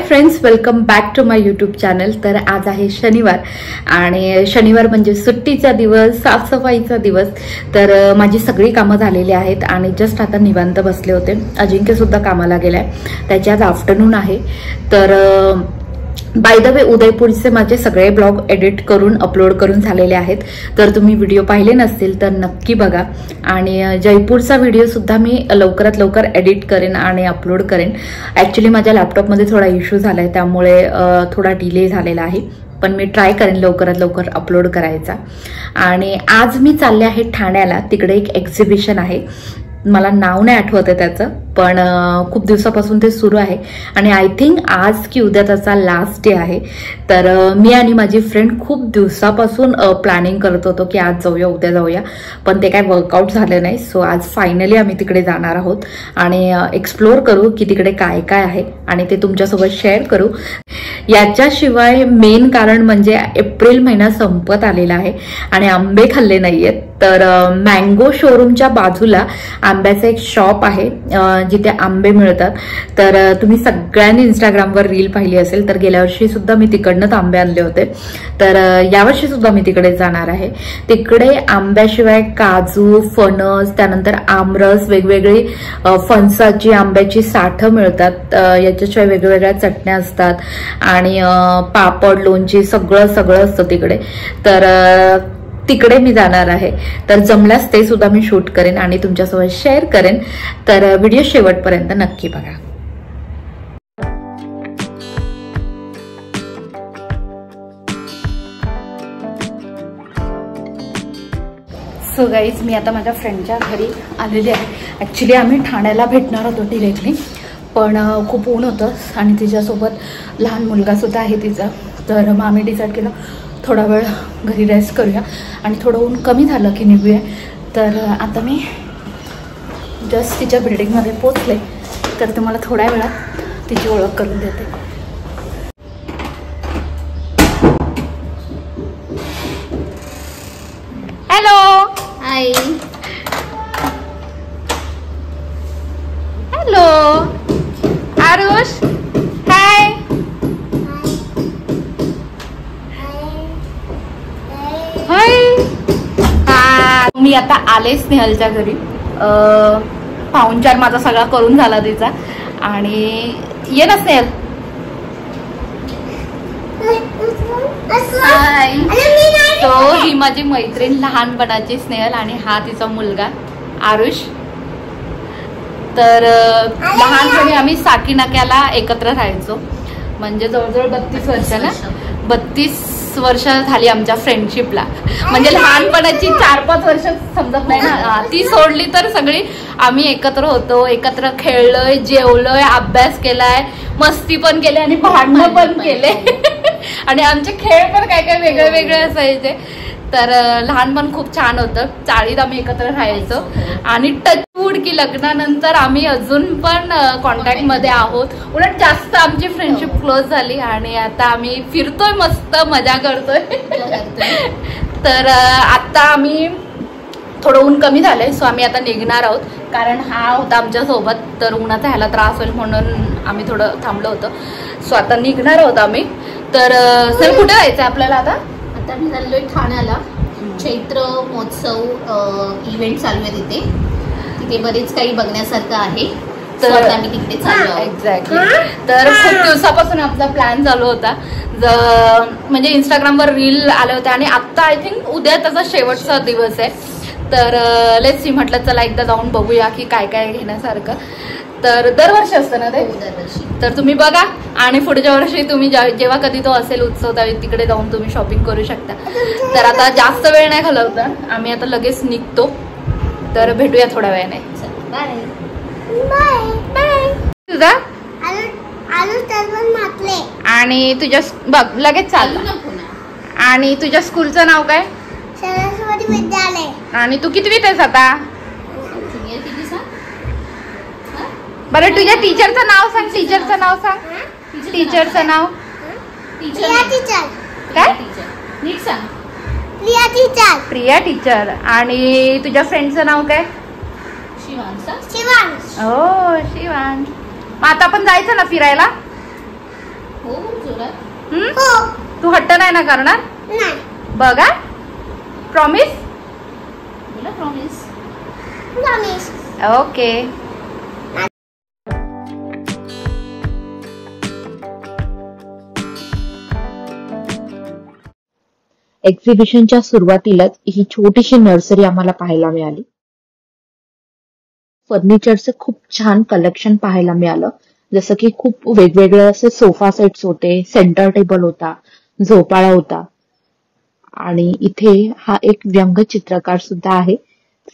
Friends, welcome back to my YouTube channel. तर आज आहे शनिवार आणि शनिवार म्हणजे सुट्टीचा दिवस, साफसफाईचा दिवस। तर माझी सगळी कामं झालेली आहेत आणि जस्ट आता निवांत बसले होते। अजिंक्य सुद्धा कामाला गेलाय, त्याची आज आफ्टरनून आहे। तर बाय द वे, उदयपूरचे माझे सगळे ब्लॉग एडिट करून अपलोड करून झालेले आहेत। तर तुम्ही व्हिडिओ पाहिले नसतील तर नक्की बघा। आणि जयपूरचा व्हिडिओ सुद्धा मी लवकरात लवकर एडिट करेन आणि अपलोड करेन। ॲक्च्युली माझ्या लॅपटॉपमध्ये थोडा इश्यू झालाय, त्यामुळे थोडा डिले झालेला आहे, पण मी ट्राय करेन लवकरात लवकर अपलोड करायचा। आणि आज मी चालले आहे ठाण्याला, तिकडे एक एक्झिबिशन आहे। मला नाव नाही आठवत आहे त्याचं, पण खूप दिवसापासून ते सुरू आहे आणि आय थिंक आज की उद्या त्याचा लास्ट डे आहे। तर मी आणि माझी फ्रेंड खूप दिवसापासून प्लॅनिंग करत होतो की आज जाऊया, उद्या जाऊया, पण ते काय वर्कआउट झालं नाही। सो आज फायनली आम्ही तिकडे जाणार आहोत आणि एक्सप्लोर करू की तिकडे काय काय आहे आणि ते तुमच्यासोबत शेअर करू। याच्याशिवाय मेन कारण म्हणजे एप्रिल महिना संपत आलेला आहे आणि आंबे खाल्ले नाहीयेत। तर मँगो शोरूमच्या बाजूला आंब्याचं एक शॉप आहे जिथे आंबे मिळतात। तर तुम्ही सगळ्यांनी इंस्टाग्रामवर रील पाहिली असेल, तर गेल्या वर्षी सुद्धा मी तिकडनंच आंबे आणले होते। तर यावर्षी सुद्धा मी तिकडे जाणार आहे। तिकडे आंब्याशिवाय काजू, फणस, त्यानंतर आमरस, वेगवेगळी फणसाची, आंब्याची साठं मिळतात। याच्याशिवाय वेगवेगळ्या चटण्या असतात आणि पापड, लोणची सगळं असतं तिकडे। तर तिकडे मी जाणार आहे। तर जमल्यास ते सुद्धा मी शूट करेन आणि तुमच्यासोबत शेअर करेन। तर व्हिडिओ शेवटपर्यंत नक्की बघा। सो गाईज, मी आता माझ्या फ्रेंडच्या घरी आलेली आहे। ॲक्च्युली आम्ही ठाण्याला भेटणार होतो डिरेक्टली, पण खूप ऊन होतं आणि तिच्यासोबत लहान मुलगा सुद्धा आहे तिचा। तर मग आम्ही डिसाईड केलं थोडा वेळ घरी रेस्ट करूया आणि थोडं ऊन कमी झालं की निघूया। तर आता मी जस्ट तिच्या बिल्डिंगमध्ये पोचले, तर तुम्हाला थोड्या वेळात तिची ओळख करून देते। हॅलो, हाय, हॅलो आरुष, हाय, मी आता आले स्नेहलच्या घरी। 4:15 माझा सगळा करून झाला तिचा। आणि ये ना स्नेहल, हाय। तो ही माझी मैत्रीण लहानपणाची स्नेहल आणि हा तिचा मुलगा आरुष। तर लहानपणी आम्ही साकीनाक्याला एकत्र राहायचो, म्हणजे जवळजवळ 32 वर्ष ना, 32 वर्ष झाली आमच्या फ्रेंडशिपला। म्हणजे लहानपणाची 4-5 वर्ष समजत नाही ना, ती सोडली तर सगळी आम्ही एकत्र होतो, एकत्र खेळलोय, जेवलोय, अभ्यास केलाय, मस्ती पण केली आणि भांडणं पण केले आणि आमचे खेळ पण काय काय वेगळे वेगळे असायचे। तर लहानपण खूप छान होतं। चाळीत आम्ही एकत्र राहायचो आणि टचवूड की लग्नानंतर आम्ही अजून पण कॉन्टॅक्ट मध्ये आहोत। उलट जास्त आमची फ्रेंडशिप क्लोज झाली आणि आता आम्ही फिरतोय, मस्त मजा करतोय। तर आता आम्ही थोडं ऊन कमी झालंय, सो आम्ही आता निघणार आहोत, कारण हा होता आमच्या सोबत। तर उन्हाचा ह्याला त्रास होईल म्हणून आम्ही थोडं थांबलो होतो। सो आता निघणार आहोत आम्ही। तर सर, कुठे जायचं आपल्याला आता? आता मी चाललोय ठाण्याला, चैत्र महोत्सव इव्हेंट चालू आहे तिथे। तिथे बरेच काही बघण्यासारखं आहे, तर आम्ही तिकडे चाललो। एक्झॅक्टली। तर खूप दिवसापासून आपला प्लॅन चालू होता, म्हणजे इंस्टाग्रामवर रील आले होते आणि आता आय थिंक उद्या त्याचा शेवटचा दिवस आहे। तर लेट्स सी, म्हटलं चला एकदा जाऊन बघूया की काय काय घेण्यासारखं। तर दरवर्षी असतं ना ते? दरवर्षी। तर तुम्ही बघा आणि पुढच्या वर्षी तुम्ही जेव्हा कधी तो असेल उत्सव, त्यावेळी तिकडे जाऊन तुम्ही शॉपिंग करू शकता। तर आता जास्त वेळ नाही घालवता, आम्ही आता लगेच निघतो। तर भेटूया थोड्या वेळाने। Bye bye bye. तुझा आणि तुझ्या बघ लगेच चालला। आणि तुझ्या स्कूलचं नाव काय? सरस्वती विद्यालय। आणि तू कितवीत आहेस आता? बरं, तुझ्या टीचरचं नाव सांग, टीचरचं नाव सांग, टीचरचं नाव। प्रिया टीचर। काय? नीट सांग। प्रिया टीचर। प्रिया टीचर। आणि तुझ्या फ्रेंडचं नाव काय? शिवांश। हो, शिवांश। मग आता आपण जायचं ना फिरायला? हो जोरात. हो. तू हट्ट नाही ना करणार? नाही. बघा, प्रॉमिस. बोला प्रॉमिस. प्रॉमिस. ओके. एक्झिबिशनच्या सुरुवातीलाच ही छोटीशी नर्सरी आम्हाला पाहायला मिळाली. फर्निचरचे खूप छान कलेक्शन पाहायला मिळालं. जसं की खूप वेगवेगळे असे सोफा सेट्स होते, सेंटर टेबल होता, झोपाळा होता आणि इथे हा एक व्यंगचित्रकार सुद्धा आहे.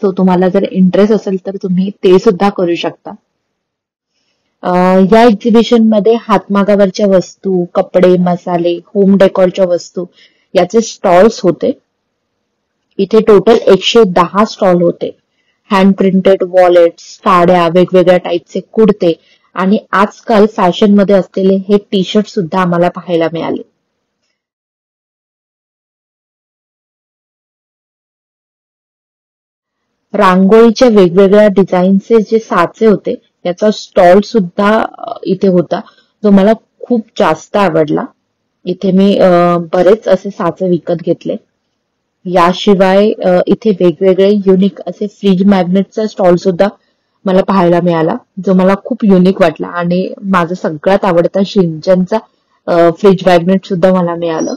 सो तुम्हाला जर इंटरेस्ट असेल तर तुम्ही ते सुद्धा करू शकता. या एक्झिबिशन मध्ये हातमागावरच्या वस्तू, कपडे, मसाले, होम डेकोरच्या वस्तू याचे स्टॉल्स होते. इथे टोटल 110 स्टॉल होते. हँड प्रिंटेड वॉलेट्स, साड्या, वेगवेगळ्या टाईपचे कुर्ते आणि आजकाल फॅशन मध्ये असलेले हे टी शर्ट सुद्धा आम्हाला पाहायला मिळाले. रांगोळीच्या वेगवेगळ्या डिझाईनचे जे साचे होते याचा स्टॉल सुद्धा इथे होता, जो मला खूप जास्त आवडला. इथे मी बरेच असे साचे विकत घेतले. याशिवाय इथे वेगवेगळे युनिक असे फ्रीज मॅग्नेटचा स्टॉल सुद्धा मला पाहायला मिळाला, जो मला खूप युनिक वाटला आणि माझा सगळ्यात आवडता शिंचनचा फ्रीज मॅग्नेट सुद्धा मला मिळालं.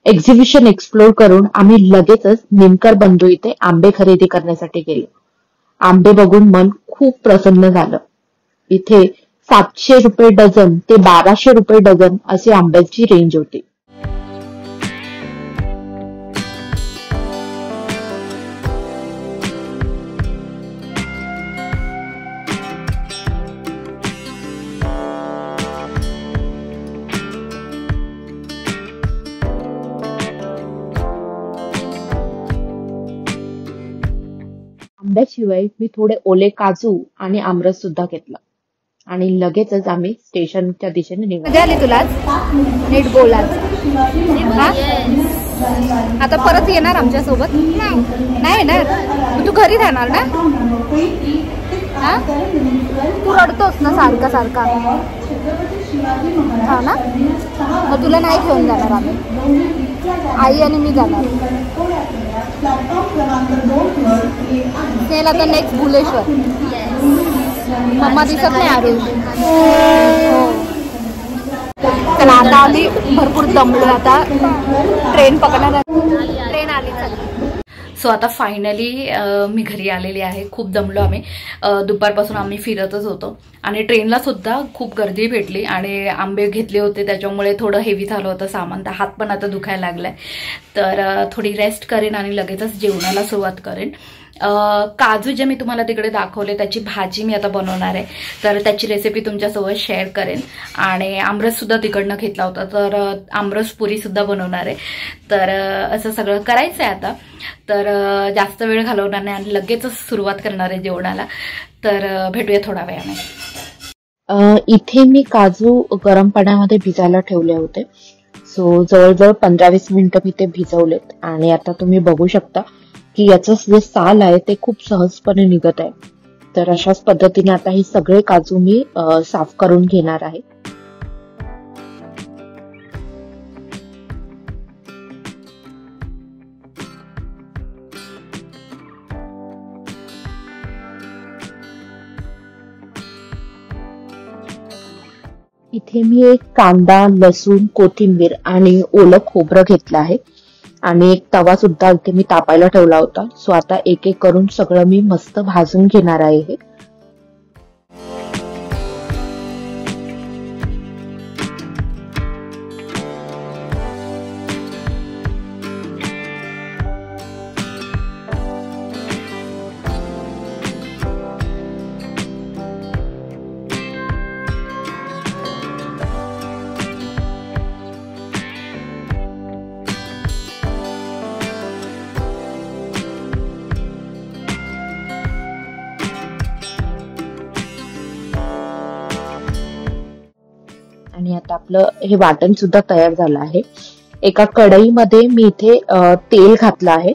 एक्झिबिशन एक्सप्लोर करून आम्ही लगेचच निमकर बंधू इथे आंबे खरेदी करण्यासाठी गेलो. आंबे बघून मन खूप प्रसन्न झालं. इथे 700 रुपये डझन ते 1200 रुपये डझन अशी आंब्याची रेंज होती. आंब्याशिवाय मी थोडे ओले काजू आणि आमरस सुद्धा घेतला आणि लगेचच आम्ही स्टेशनच्या दिशेने निघालो. मजा आली तुला? नीट बोला. आता परत येणार आमच्या सोबत? नाही येणार. तू घरी राहणार ना? तू रडतोस ना सारखा सारखा? हा ना, मग तुला नाही घेऊन जाणार आम्ही. आई आणि मी जाणार. आता नेक्स्ट भुलेश्वर. मम्मा दिसत नाही आरुष. चला आता आम्ही भरपूर दमलो. आता ट्रेन पकडणार. ट्रेन आली. सो आता फायनली मी घरी आलेली आहे. खूप दमलो आम्ही. दुपारपासून आम्ही फिरतच होतो आणि ट्रेनला सुद्धा खूप गर्दी भेटली आणि आंबे घेतले होते त्याच्यामुळे थोडं हेवी झालं होतं सामान. तर हात पण आता दुखायला लागलाय. तर थोडी रेस्ट करेन आणि लगेचच जेवणाला सुरुवात करेन. काजू जे मी तुम्हाला तिकडे दाखवले त्याची भाजी मी आता बनवणार आहे. तर त्याची रेसिपी तुमच्यासोबत शेअर करेन. आणि आमरस सुद्धा तिकडनं घेतला होता, तर आमरस पुरी सुद्धा बनवणार आहे. तर असं सगळं करायचं आहे आता. तर जास्त वेळ घालवणार नाही आणि लगेचच सुरुवात करणार आहे जेवणाला. तर भेटूया थोड्या वेळाने. इथे मी काजू गरम पाण्यामध्ये भिजायला ठेवले होते. सो जवळजवळ 15-20 मिनिटं मी ते भिजवलेत आणि आता तुम्ही बघू शकता की याचं जे साल आहे ते खूप सहजपणे निघत आहे. तर अशाच पद्धतीने आता हे सगळे काजू मी साफ करून घेणार आहे. इथे मी एक कांदा, लसूण, कोथिंबीर आणि ओलं खोबरं घेतलं आहे आणि एक तवा सुद्धा इथे मी तापायला ठेवला होता. सो आता एक एक करून सगळं मी मस्त भाजून घेणार आहे. आणि आता आपलं हे वाटण सुद्धा तयार झालं आहे. एका कढईमध्ये मी इथे तेल घातलं आहे.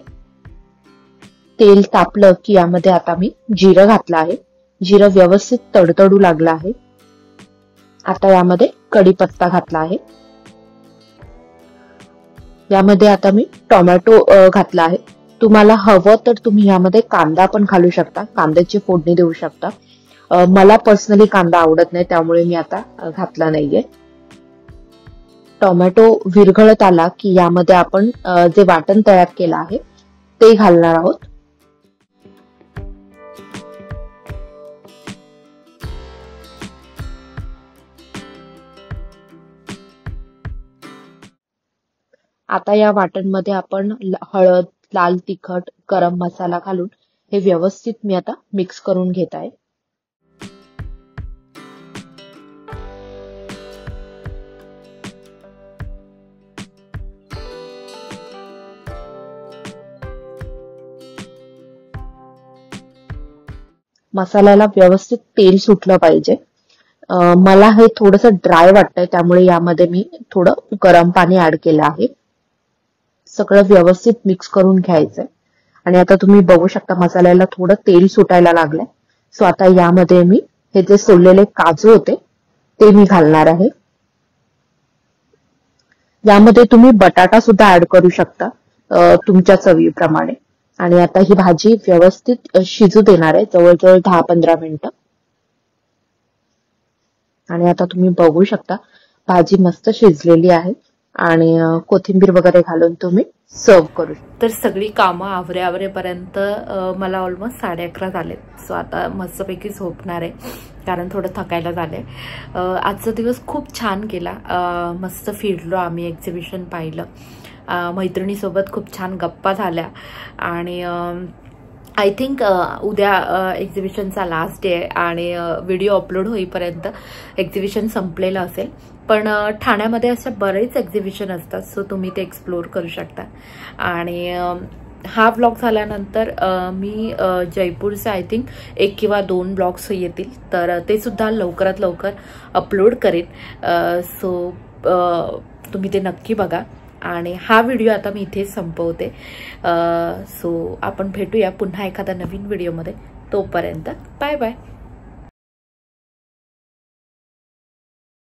तेल तापलं की यामध्ये आता मी जिरं घातलं आहे. जिरं व्यवस्थित तडतडू लागलं आहे. आता यामध्ये कढीपत्ता घातला आहे. यामध्ये आता मी टोमॅटो घातला आहे. तुम्हाला हवं तर तुम्ही यामध्ये कांदा पण घालू शकता, कांद्याची फोडणी देऊ शकता. मला पर्सनली कांदा आवडत नाही त्यामुळे मी आता घातला नाहीये. टोमॅटो विरघळत आला की यामध्ये आपण जे वाटण तयार केलं आहे ते घालणार आहोत. आता या वाटणमध्ये आपण हळद, लाल तिखट, गरम मसाला घालून हे व्यवस्थित मी आता मिक्स करून घेत आहे. मसाल्याला व्यवस्थित तेल सुटलं पाहिजे. मला हे थोडंसं ड्राय वाटतंय त्यामुळे यामध्ये मी थोडं गरम पाणी ऍड केलं आहे. सगळं व्यवस्थित मिक्स करून घ्यायचंय. आणि आता तुम्ही बघू शकता मसाल्याला थोडं तेल सुटायला लागलंय. सो आता यामध्ये मी हे जे सोललेले काजू होते ते मी घालणार आहे. यामध्ये तुम्ही बटाटा सुद्धा ऍड करू शकता तुमच्या चवीप्रमाणे. आणि आता ही भाजी व्यवस्थित शिजू देणार आहे जवळजवळ 10-15 मिनिटं. आणि आता तुम्ही बघू शकता भाजी मस्त शिजलेली आहे आणि कोथिंबीर वगैरे घालून तुम्ही सर्व करू शकता. तर सगळी कामं आवरेपर्यंत मला ऑलमोस्ट 11:30 झालेत. सो आता मस्तपैकी झोपणार आहे कारण थोडं थकायला झालंय. आजचा दिवस खूप छान गेला. मस्त फिरलो आम्ही, एक्झिबिशन पाहिलं, मैत्रिणीसोबत खूप छान गप्पा झाल्या. आणि आय थिंक उद्या एक्झिबिशनचा लास्ट डे आहे आणि व्हिडिओ अपलोड होईपर्यंत एक्झिबिशन संपलेलं असेल. पण ठाण्यामध्ये अशा बरेच एक्झिबिशन असतात, सो तुम्ही ते एक्सप्लोर करू शकता. आणि हा ब्लॉग झाल्यानंतर मी जयपूरचे आय थिंक 1 किंवा 2 ब्लॉग्स येतील, तर ते सुद्धा लवकरात लवकर अपलोड करेन. सो तुम्ही ते नक्की बघा. आणि हा व्हिडिओ आता मी इथे संपवते. सो आपण भेटूया पुन्हा एखाद्या नवीन व्हिडिओमध्ये. तोपर्यंत बाय बाय.